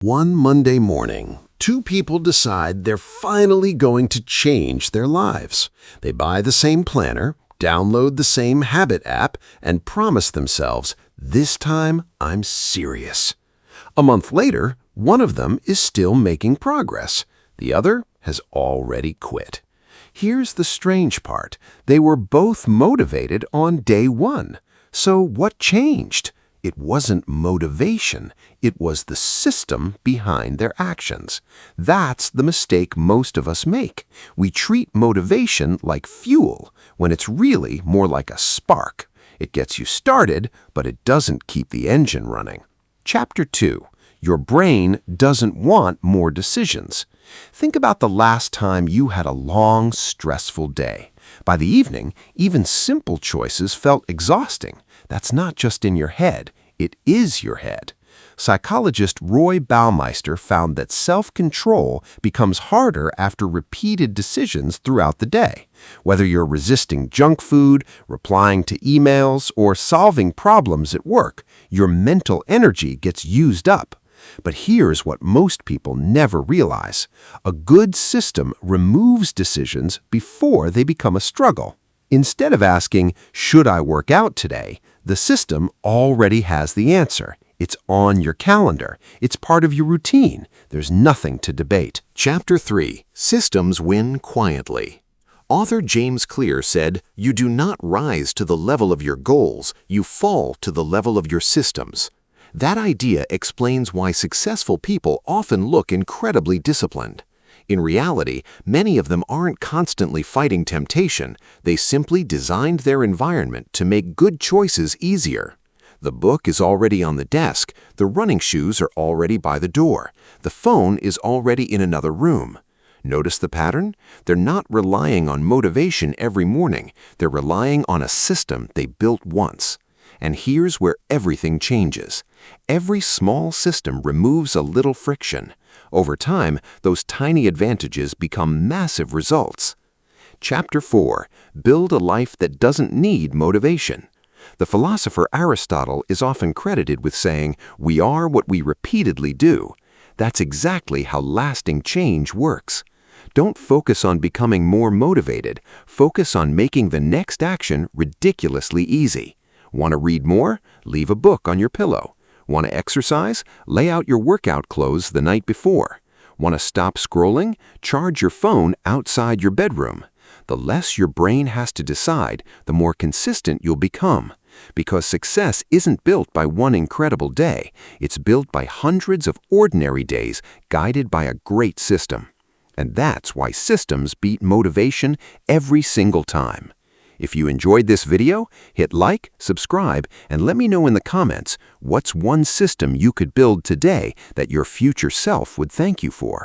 One Monday morning, two people decide they're finally going to change their lives. They buy the same planner, download the same habit app, and promise themselves, "This time I'm serious." A month later, one of them is still making progress. The other has already quit. Here's the strange part. They were both motivated on day one. So what changed? It wasn't motivation. It was the system behind their actions. That's the mistake most of us make. We treat motivation like fuel when it's really more like a spark. It gets you started, but it doesn't keep the engine running. Chapter 2. Your brain doesn't want more decisions. Think about the last time you had a long, stressful day. By the evening, even simple choices felt exhausting. That's not just in your head. It is your head. Psychologist Roy Baumeister found that self-control becomes harder after repeated decisions throughout the day. Whether you're resisting junk food, replying to emails, or solving problems at work, your mental energy gets used up. But here's what most people never realize. A good system removes decisions before they become a struggle. Instead of asking, "Should I work out today?" the system already has the answer. It's on your calendar. It's part of your routine. There's nothing to debate. Chapter 3. Systems Win Quietly. Author James Clear said, "You do not rise to the level of your goals, you fall to the level of your systems." That idea explains why successful people often look incredibly disciplined. In reality, many of them aren't constantly fighting temptation. They simply designed their environment to make good choices easier. The book is already on the desk, the running shoes are already by the door, the phone is already in another room. Notice the pattern? They're not relying on motivation every morning. They're relying on a system they built once. And here's where everything changes. Every small system removes a little friction. Over time, those tiny advantages become massive results. Chapter 4. Build a life that doesn't need motivation. The philosopher Aristotle is often credited with saying, "We are what we repeatedly do." That's exactly how lasting change works. Don't focus on becoming more motivated. Focus on making the next action ridiculously easy. Want to read more? Leave a book on your pillow. Want to exercise? Lay out your workout clothes the night before. Want to stop scrolling? Charge your phone outside your bedroom. The less your brain has to decide, the more consistent you'll become. Because success isn't built by one incredible day. It's built by hundreds of ordinary days guided by a great system. And that's why systems beat motivation every single time. If you enjoyed this video, hit like, subscribe, and let me know in the comments what's one system you could build today that your future self would thank you for.